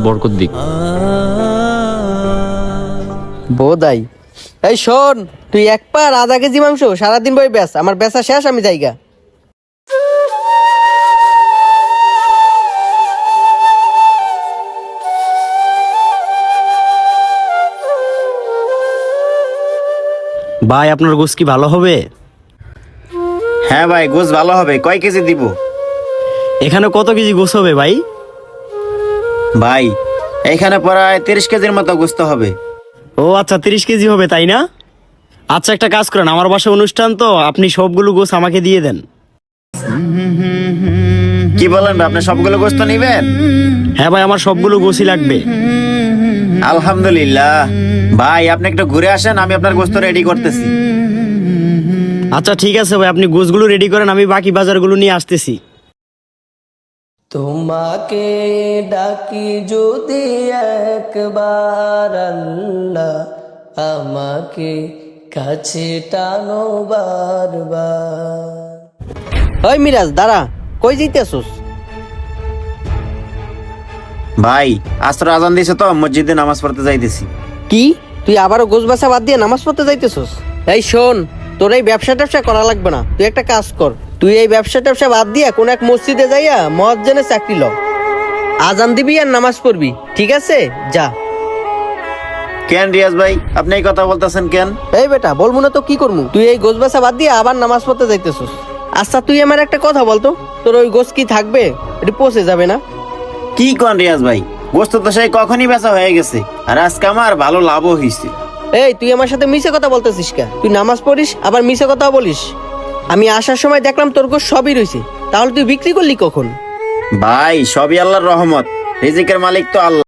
বরকত দিক। বোধাই। এই শোন, তুই এক পার আধা কেজি মাংস সারাদিন বই বেচ, আমার বেচা শেষ, আমি যাইগা। ভাই আপনার গোস কি ভালো হবে? হ্যাঁ ভাই, গোস ভালো হবে। কয় কেজি দিব? এখানে কত কেজি গোস হবে ভাই? ভাই এখানে প্রায় 30 কেজির মতো গোস্ত হবে। ও আচ্ছা, 30 কেজি হবে তাই না? আচ্ছা একটা কাজ করেন, আমার বাসায় অনুষ্ঠান তো, আপনি সবগুলো গোস আমাকে দিয়ে দেন। কি বলেন ভাই, আপনি সবগুলো গোস্ত নিবেন? হ্যাঁ ভাই, আমার সবগুলো গোসই লাগবে। আলহামদুলিল্লাহ। ভাই আপনি একটু ঘুরে আসেন, আমি আপনার গোস্ত রেডি করতেছি। আচ্ছা ঠিক আছে ভাই, আপনি গোসগুলো রেডি করেন, আমি বাকি বাজারগুলো নিয়ে আসতেছি। তোমাকে ডাকি যদি একবার আল্লাহ, আমাকে কাছে টানো বারবার। ওই মিরাজ দাঁড়া, কই যাইতেছস? ভাই আসর আজান দিছে তো, মসজিদে নামাজ পড়তে যাইতেছি। কি, তুই আবারও গোছ বাছা বাদ দিয়ে নামাজ পড়তে যাইতেছস? এই শোন, তোর এই ব্যবসা ট্যাবসা করা লাগবে না। তুই একটা কাজ কর, তুই এই ব্যবসা ট্যাবসা বাদ দিয়ে কোন এক মসজিদে যাইয়া মুয়াজ্জিনের চাকরি ল, আজান দিবি আর নামাজ পড়বি, ঠিক আছে? যা। কেন রিয়াজ ভাই, আপনি এই কথা বলতেছেন কেন? এই বেটা, বলবো না তো কি করবো? তুই এই গোছ বাছা বাদ দিয়ে আবার নামাজ পড়তে যাইতেছস। আচ্ছা তুই আমার একটা কথা বলতো, তোর ওই গোছ কি থাকবে? এটা পচে যাবে না? কি কোন রিয়াজ ভাই, গোস্ত তো সেই কখনই বেচা হয়ে গেছে, আর আজকে আমার ভালো লাভও হয়েছে। এই তুই আমার সাথে মিছে কথা বলতেছিস কে? তুই নামাজ পড়িস আবার মিছে কথা বলিস। আমি আসার সময় দেখলাম তোর গোছ সবই রয়েছে, তাহলে তুই বিক্রি করলি কখন? ভাই সবই আল্লাহর রহমত, রিজিকের মালিক তো আল্লাহ।